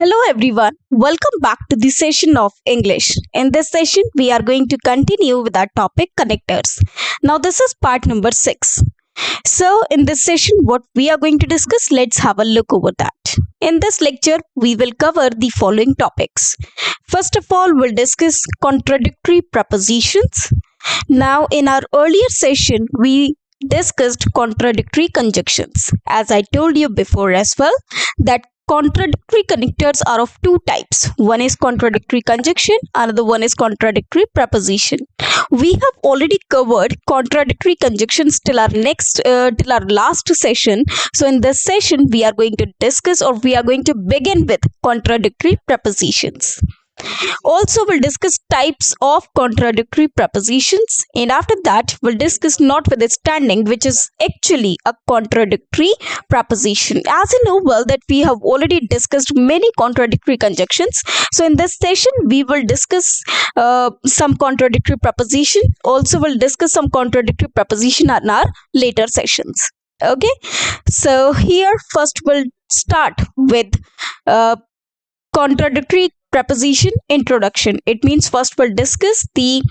Hello everyone, welcome back to the session of English. In this session, we are going to continue with our topic connectors. Now, this is part number 6. So, in this session, what we are going to discuss, let's have a look over that. In this lecture, we will cover the following topics. First of all, we'll discuss contradictory prepositions. Now, in our earlier session, we discussed contradictory conjunctions. As I told you before as well, that contradictory connectors are of two types. One is contradictory conjunction, another one is contradictory preposition. We have already covered contradictory conjunctions till our last session. So in this session, we are going to discuss, or we are going to begin with contradictory prepositions. Also, we'll discuss types of contradictory prepositions, and after that we'll discuss notwithstanding, which is actually a contradictory preposition. As you know well that we have already discussed many contradictory conjunctions, so in this session we will discuss some contradictory preposition. Also, we'll discuss some contradictory preposition in our later sessions. Okay, so here first we'll start with contradictory preposition introduction. It means first we'll discuss the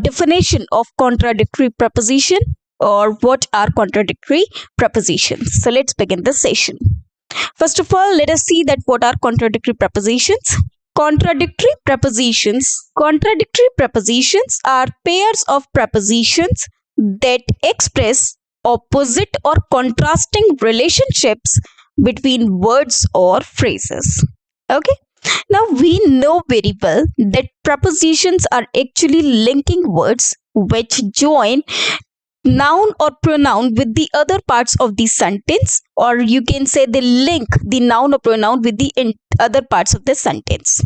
definition of contradictory preposition, or what are contradictory prepositions. So let's begin the session. First of all, let us see that what are contradictory prepositions. Contradictory prepositions are pairs of prepositions that express opposite or contrasting relationships between words or phrases. Okay, now we know very well that prepositions are actually linking words which join noun or pronoun with the other parts of the sentence, or you can say they link the noun or pronoun with the other parts of the sentence.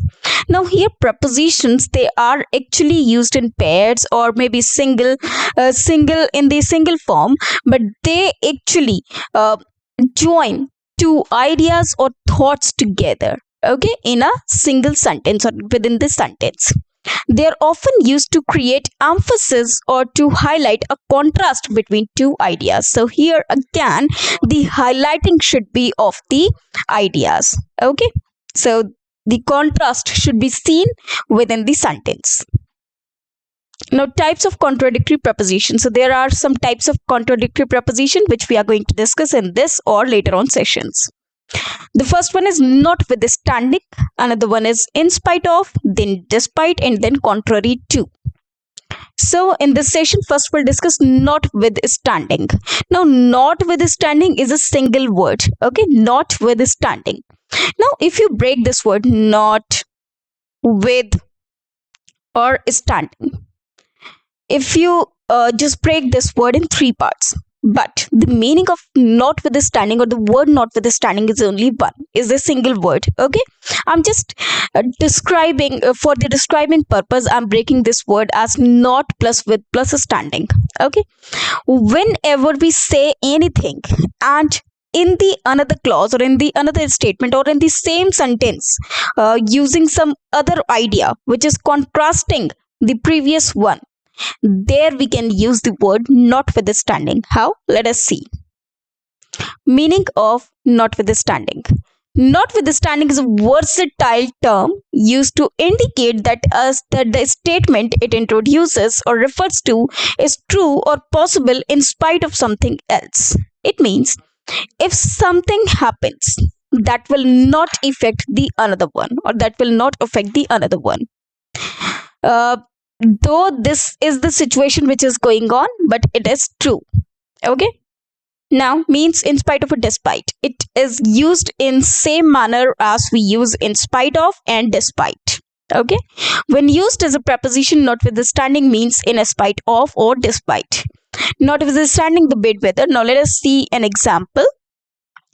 Now here prepositions, they are actually used in pairs or maybe single in the single form, but they actually join two ideas or thoughts together, okay, in a single sentence or within the sentence. They are often used to create emphasis or to highlight a contrast between two ideas. So here again, the highlighting should be of the ideas. Okay, so the contrast should be seen within the sentence. Now, types of contradictory preposition. So there are some types of contradictory preposition which we are going to discuss in this or later on sessions. The first one is notwithstanding, another one is in spite of, then despite, and then contrary to. So in this session, first we'll discuss notwithstanding. Now, notwithstanding is a single word. Okay, notwithstanding. Now, if you break this word not with or standing, if you just break this word in three parts, but the meaning of notwithstanding, or the word notwithstanding, is only one, is a single word. Okay, I'm just describing for the describing purpose, I'm breaking this word as not plus with plus standing. Okay, whenever we say anything and in the another clause or in the another statement or in the same sentence using some other idea which is contrasting the previous one, there we can use the word notwithstanding. How? Let us see. Meaning of notwithstanding. Notwithstanding is a versatile term used to indicate that the statement it introduces or refers to is true or possible in spite of something else. It means if something happens that will not affect the another one, or that will not affect the another one, though this is the situation which is going on, but it is true. Okay, now means in spite of or despite. It is used in same manner as we use in spite of and despite. Okay, when used as a preposition, notwithstanding means in spite of or despite. Notwithstanding the bad weather. Now let us see an example.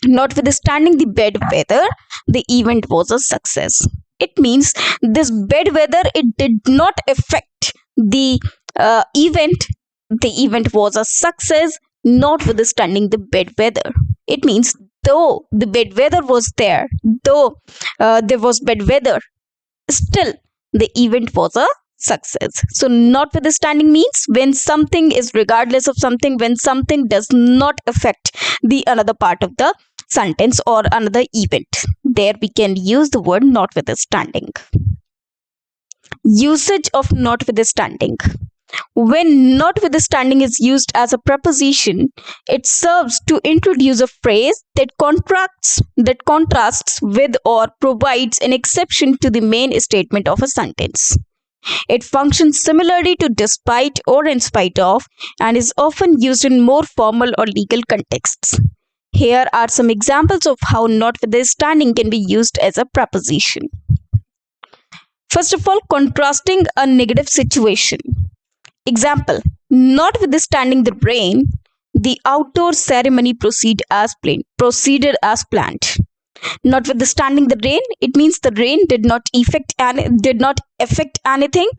Notwithstanding the bad weather, the event was a success. It means this bad weather, it did not affect the event. The event was a success, notwithstanding the bad weather. It means though the bad weather was there, though there was bad weather, still the event was a success. So notwithstanding means when something is regardless of something, when something does not affect the another part of the sentence or another event. There we can use the word notwithstanding. Usage of notwithstanding. When notwithstanding is used as a preposition, it serves to introduce a phrase that contrasts with or provides an exception to the main statement of a sentence. It functions similarly to despite or in spite of and is often used in more formal or legal contexts. Here are some examples of how notwithstanding can be used as a preposition. First of all, contrasting a negative situation. Example, notwithstanding the rain, the outdoor ceremony proceeded as planned. Notwithstanding the rain, it means the rain did not affect anything.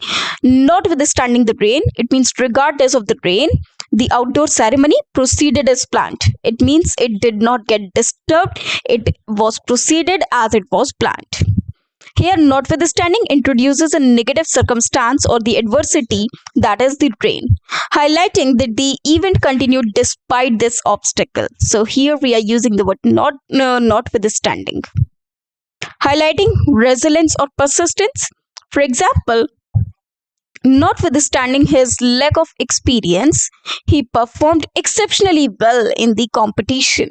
Notwithstanding the rain, it means regardless of the rain, the outdoor ceremony proceeded as planned. It means it did not get disturbed. It was proceeded as it was planned. Here, notwithstanding introduces a negative circumstance or the adversity, that is the rain, highlighting that the event continued despite this obstacle. So here we are using the word notwithstanding. Highlighting resilience or persistence. For example, notwithstanding his lack of experience, he performed exceptionally well in the competition.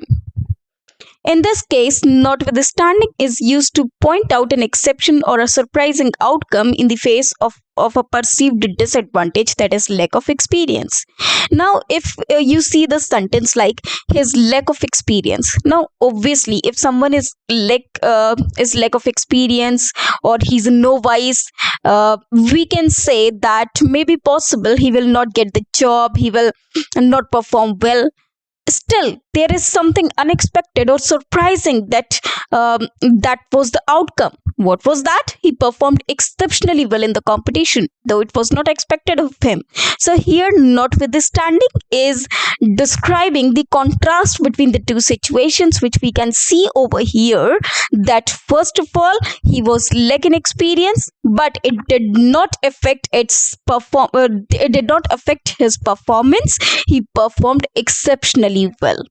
In this case, notwithstanding is used to point out an exception or a surprising outcome in the face of a perceived disadvantage, that is lack of experience. Now, if you see the sentence like his lack of experience. Now, obviously, if someone is lack of experience or he's a novice, we can say that maybe possible he will not get the job, he will not perform well. Still, there is something unexpected or surprising that was the outcome. What was that? He performed exceptionally well in the competition, though it was not expected of him. So here, notwithstanding is describing the contrast between the two situations, which we can see over here. That first of all, he was lacking experience, but it did not affect his performance. He performed exceptionally well,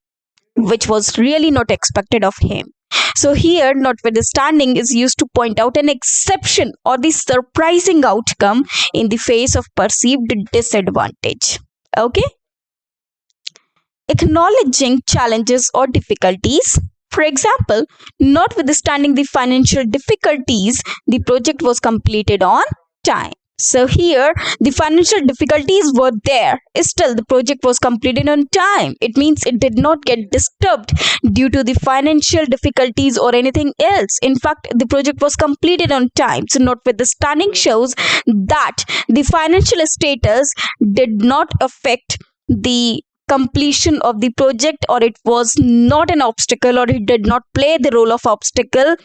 which was really not expected of him. So here, notwithstanding is used to point out an exception or the surprising outcome in the face of perceived disadvantage. Okay? Acknowledging challenges or difficulties. For example, notwithstanding the financial difficulties, the project was completed on time. So here, the financial difficulties were there. Still, the project was completed on time. It means it did not get disturbed due to the financial difficulties or anything else. In fact, the project was completed on time. So notwithstanding shows that the financial status did not affect the completion of the project, or it was not an obstacle, or it did not play the role of obstacle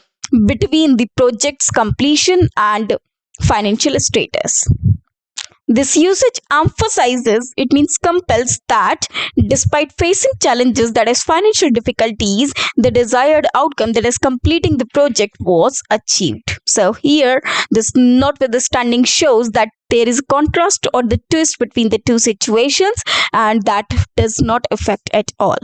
between the project's completion and financial status. This usage emphasizes, it means compels, that despite facing challenges, that is financial difficulties, the desired outcome, that is completing the project, was achieved. So here, this notwithstanding shows that there is a contrast or the twist between the two situations, and that does not affect at all.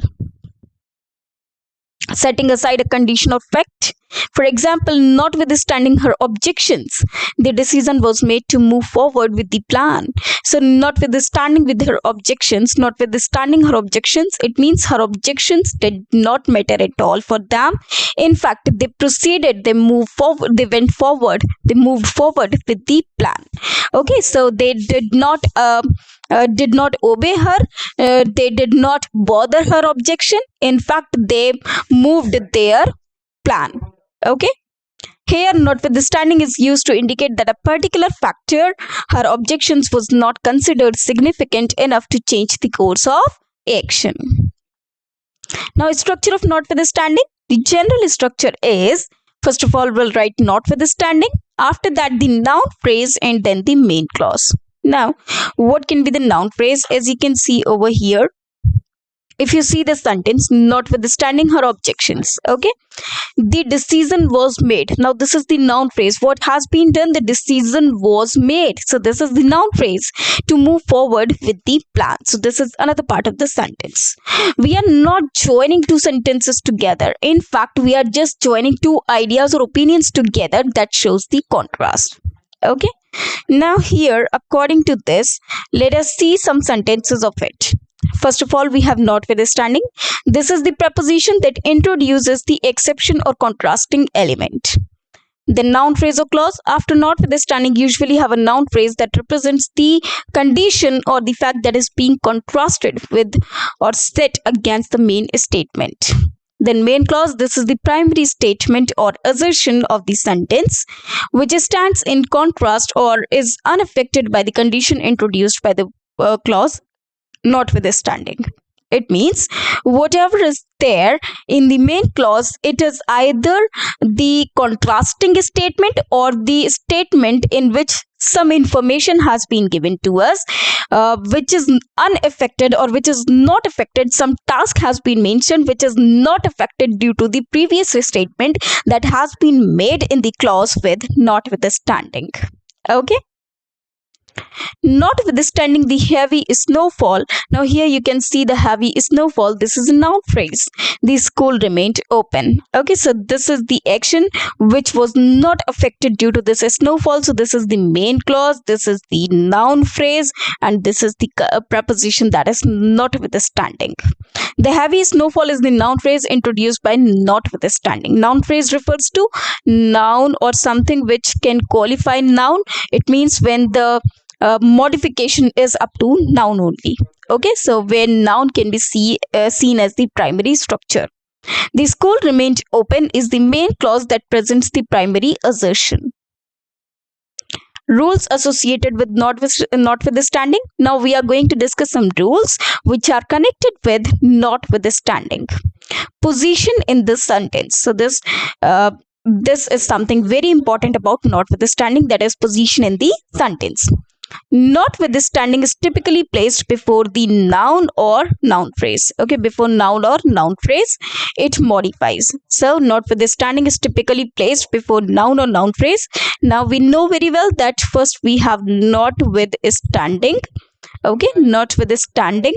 Setting aside a condition of fact. For example, notwithstanding her objections, the decision was made to move forward with the plan. So notwithstanding her objections, it means her objections did not matter at all for them. In fact, they moved forward with the plan. Okay, so they did not obey her, they did not bother her objection. In fact, they moved their plan. Okay, here notwithstanding is used to indicate that a particular factor, her objections, was not considered significant enough to change the course of action. Now, structure of notwithstanding. The general structure is, first of all, we'll write notwithstanding, after that the noun phrase, and then the main clause. Now, what can be the noun phrase? As you can see over here, If you see the sentence, notwithstanding her objections, okay, the decision was made. Now this is the noun phrase. What has been done? The decision was made. So this is the noun phrase to move forward with the plan. So this is another part of the sentence. We are not joining two sentences together. In fact, we are just joining two ideas or opinions together. That shows the contrast. Okay. Now here, according to this, let us see some sentences of it. First of all, we have notwithstanding. This is the preposition that introduces the exception or contrasting element. The noun phrase or clause after notwithstanding usually have a noun phrase that represents the condition or the fact that is being contrasted with or set against the main statement. Then main clause, this is the primary statement or assertion of the sentence which stands in contrast or is unaffected by the condition introduced by the clause notwithstanding. It means whatever is there in the main clause, it is either the contrasting statement or the statement in which some information has been given to us, which is unaffected or which is not affected. Some task has been mentioned which is not affected due to the previous statement that has been made in the clause with notwithstanding. Okay. Notwithstanding the heavy snowfall. Now here you can see the heavy snowfall. This is a noun phrase. The school remained open. Okay, so this is the action which was not affected due to this snowfall. So this is the main clause, this is the noun phrase, and this is the preposition that is notwithstanding. The heavy snowfall is the noun phrase introduced by notwithstanding. Noun phrase refers to noun or something which can qualify noun. It means when the modification is up to noun only. Okay, so where noun can be seen as the primary structure. The school remained open is the main clause that presents the primary assertion. Rules associated with notwithstanding. Now we are going to discuss some rules which are connected with notwithstanding. Position in this sentence. So this is something very important about notwithstanding, that is position in the sentence. Notwithstanding is typically placed before the noun or noun phrase. Okay, before noun or noun phrase, it modifies. So notwithstanding is typically placed before noun or noun phrase. Now we know very well that first we have notwithstanding. Okay, notwithstanding.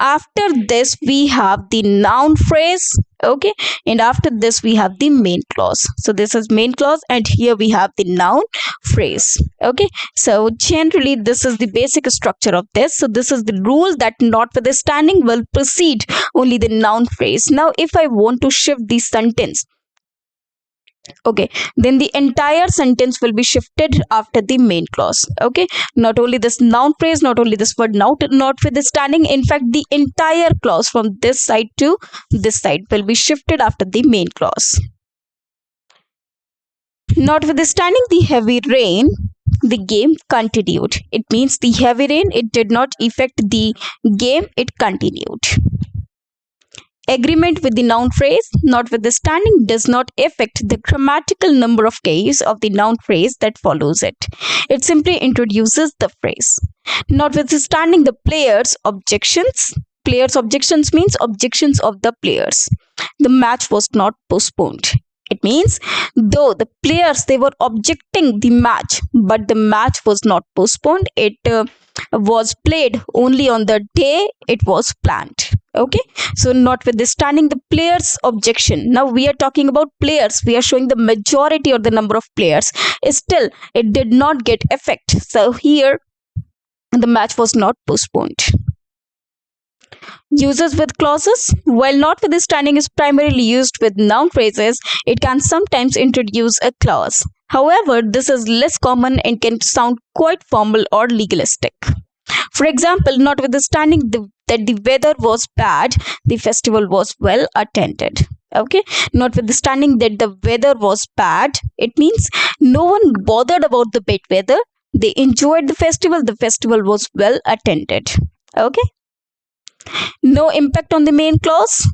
After this we have the noun phrase. Okay, and after this we have the main clause. So this is main clause and here we have the noun phrase. Okay, so generally this is the basic structure of this. So this is the rule that notwithstanding will precede only the noun phrase. Now if I want to shift the sentence, okay, then the entire sentence will be shifted after the main clause. Okay, not only this noun phrase, not only this word notwithstanding, in fact the entire clause from this side to this side will be shifted after the main clause. Notwithstanding the heavy rain, the game continued. It means the heavy rain, it did not affect the game, it continued. Agreement with the noun phrase, notwithstanding does not affect the grammatical number of cases of the noun phrase that follows it. It simply introduces the phrase. Notwithstanding the players' objections. Players' objections means objections of the players. The match was not postponed. It means though the players, they were objecting the match, but the match was not postponed. It was played only on the day it was planned. Okay, so notwithstanding the players' objection. Now we are talking about players. We are showing the majority or the number of players. Still, it did not get effect. So here, the match was not postponed. Uses with clauses. While notwithstanding is primarily used with noun phrases, it can sometimes introduce a clause. However, this is less common and can sound quite formal or legalistic. For example, notwithstanding that the weather was bad, the festival was well attended. Okay, notwithstanding that the weather was bad, it means no one bothered about the bad weather. They enjoyed the festival was well attended. Okay. No impact on the main clause.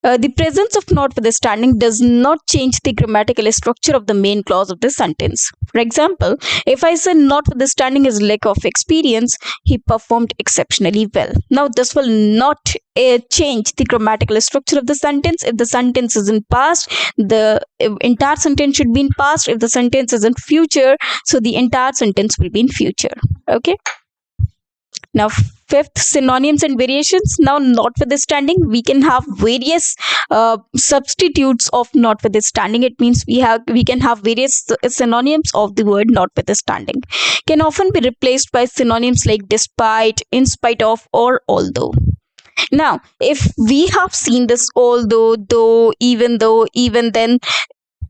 The presence of notwithstanding does not change the grammatical structure of the main clause of the sentence. For example, if I say notwithstanding his lack of experience, he performed exceptionally well. Now, this will not change the grammatical structure of the sentence. If the sentence is in past, the entire sentence should be in past. If the sentence is in future, so the entire sentence will be in future. Okay. Now, fifth, synonyms and variations. Now, notwithstanding, we can have various substitutes of notwithstanding. It means we can have various synonyms of the word notwithstanding. Can often be replaced by synonyms like despite, in spite of, or although. Now, if we have seen this although, though, even then,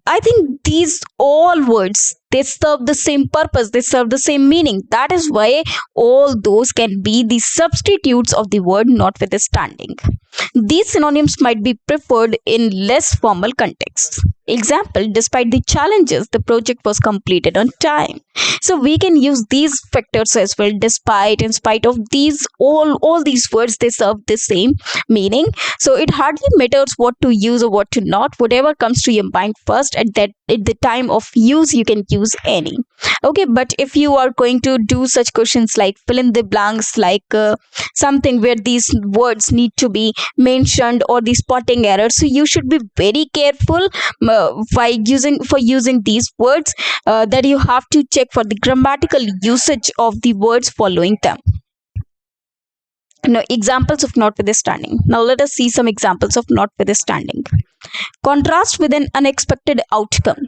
I think these all words, they serve the same purpose, they serve the same meaning. That is why all those can be the substitutes of the word notwithstanding. These synonyms might be preferred in less formal contexts. Example, despite the challenges, the project was completed on time. So we can use these factors as well. Despite, in spite of, these all these words, they serve the same meaning. So it hardly matters what to use or what to not. Whatever comes to your mind first at the time of use, you can use any. Okay, but if you are going to do such questions like fill in the blanks, like something where these words need to be mentioned, or the spotting error, so you should be very careful using these words, that you have to check for the grammatical usage of the words following them. Now, examples of notwithstanding. Now, let us see some examples of notwithstanding. Contrast with an unexpected outcome.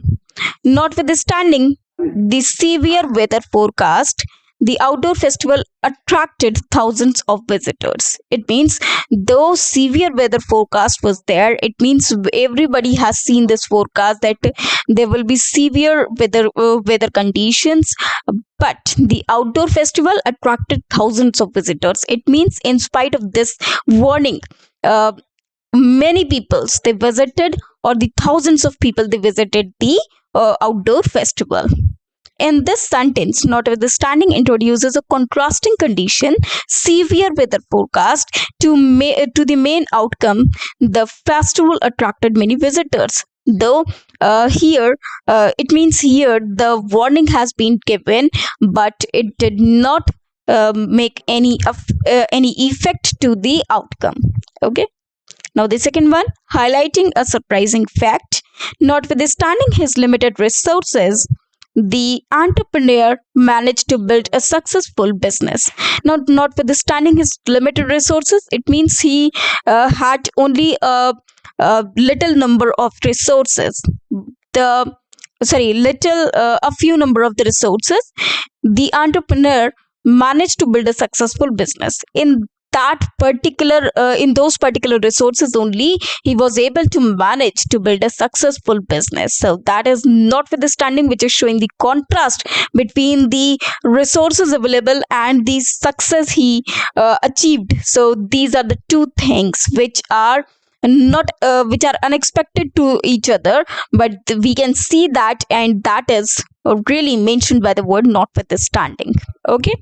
Notwithstanding the severe weather forecast, the outdoor festival attracted thousands of visitors. It means though severe weather forecast was there, it means everybody has seen this forecast that there will be severe weather conditions, but the outdoor festival attracted thousands of visitors. It means in spite of this warning, many peoples they visited, or the thousands of people they visited the outdoor festival. In this sentence, notwithstanding introduces a contrasting condition, severe weather forecast, to the main outcome. The festival attracted many visitors. Though here, it means here the warning has been given, but it did not make any effect to the outcome. Okay. Now the second one, highlighting a surprising fact. Notwithstanding his limited resources, the entrepreneur managed to build a successful business. Now, notwithstanding his limited resources, it means he had only a little number of resources. A few number of the resources. The entrepreneur managed to build a successful business. In those particular resources only, he was able to manage to build a successful business. So that is notwithstanding, which is showing the contrast between the resources available and the success he achieved. So these are the two things which are unexpected to each other, but we can see that, and that is really mentioned by the word notwithstanding. Okay.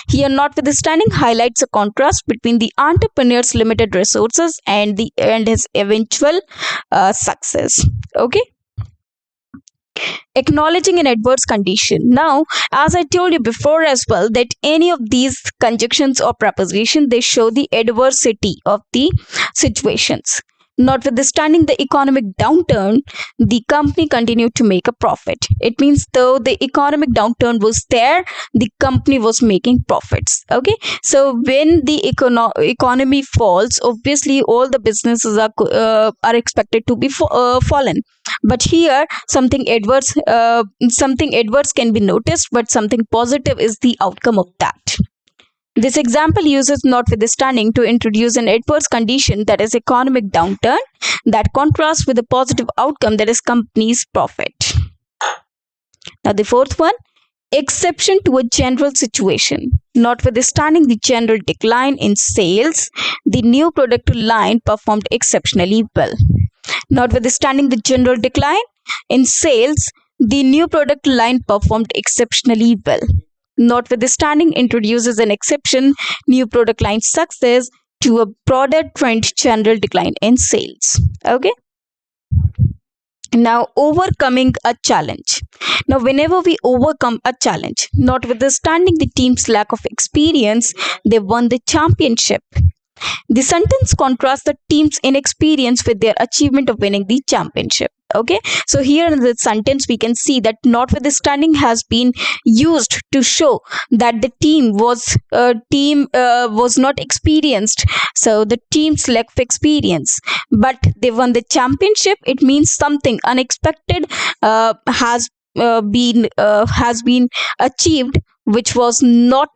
Here, notwithstanding highlights a contrast between the entrepreneur's limited resources and his eventual success. Okay. Acknowledging an adverse condition. Now, as I told you before as well, that any of these conjunctions or prepositions, they show the adversity of the situations. Notwithstanding the economic downturn, the company continued to make a profit. It means though the economic downturn was there, the company was making profits. Okay, so when the economy falls, obviously all the businesses are expected to be fallen. But here something adverse can be noticed, but something positive is the outcome of that. This example uses notwithstanding to introduce an adverse condition, that is economic downturn, that contrasts with a positive outcome, that is company's profit. Now the fourth one, exception to a general situation. Notwithstanding the general decline in sales, the new product line performed exceptionally well. Notwithstanding the general decline in sales, the new product line performed exceptionally well. Notwithstanding introduces an exception, new product line success, to a broader trend general decline in sales. Okay. Now, overcoming a challenge. Now, whenever we overcome a challenge, notwithstanding the team's lack of experience, they won the championship. The sentence contrasts the team's inexperience with their achievement of winning the championship. Okay, so here in the sentence we can see that notwithstanding has been used to show that the team was not experienced, so the team's lack of experience, but they won the championship. It means something unexpected has been achieved, which was not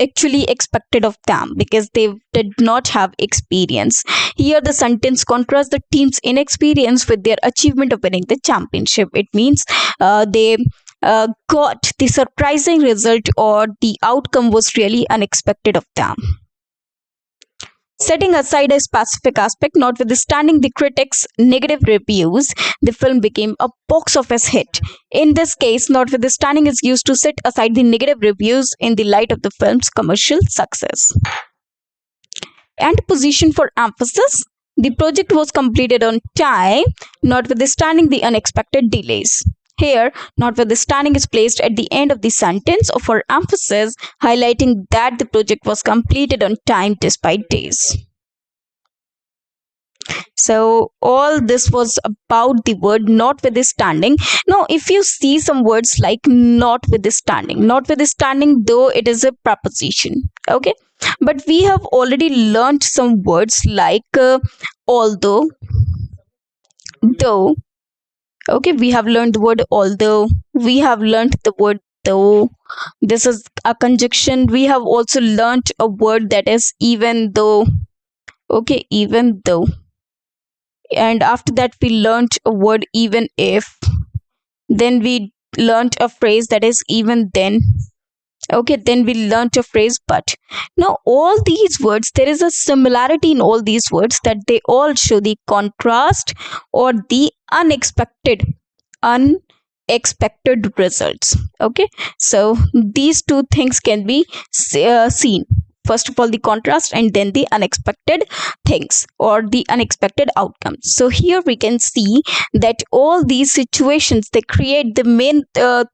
actually expected of them because they did not have experience. Here the sentence contrasts the team's inexperience with their achievement of winning the championship. It means they got the surprising result, or the outcome was really unexpected of them. Setting aside a specific aspect, notwithstanding the critics' negative reviews, the film became a box office hit. In this case, notwithstanding is used to set aside the negative reviews in the light of the film's commercial success. And position for emphasis. The project was completed on time, notwithstanding the unexpected delays. Here, notwithstanding is placed at the end of the sentence for emphasis, highlighting that the project was completed on time despite days. So all this was about the word notwithstanding. Now, if you see some words like notwithstanding, though it is a preposition, okay, but we have already learned some words like although, though. Okay, we have learned the word although, we have learned the word though. This is a conjunction. We have also learned a word that is even though. Okay, even though. And after that we learned a word even if. Then we learned a phrase that is even then. Okay, then we learned a phrase but. Now all these words, there is a similarity in all these words, that they all show the contrast or the unexpected results. Okay, so these two things can be seen. First of all, the contrast, and then the unexpected things or the unexpected outcomes. So here we can see that all these situations, they create the main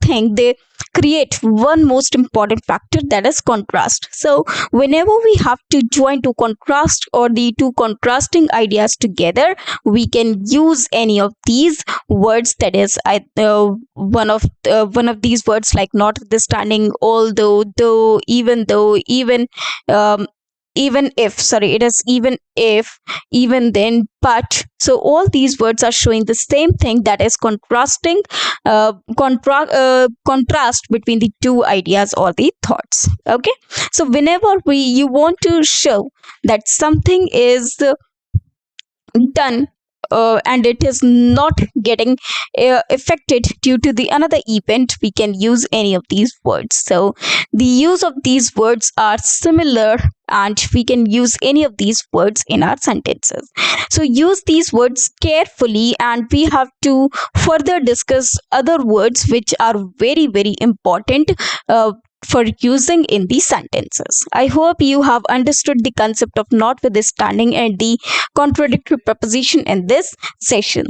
thing. They create one most important factor, that is contrast. So whenever we have to join two contrast or the two contrasting ideas together, we can use any of these words, that is one of these words like notwithstanding, although, though, even if, sorry, it is even if, even then, but. So all these words are showing the same thing, that is contrasting contrast between the two ideas or the thoughts. Okay, so whenever you want to show that something is done and it is not getting affected due to the another event, we can use any of these words. So the use of these words are similar, and we can use any of these words in our sentences. So use these words carefully, and we have to further discuss other words which are very, very important for using in these sentences. I hope you have understood the concept of notwithstanding and the contradictory preposition in this session.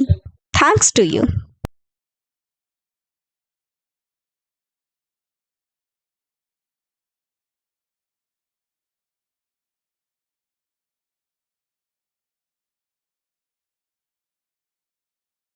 Thanks to you.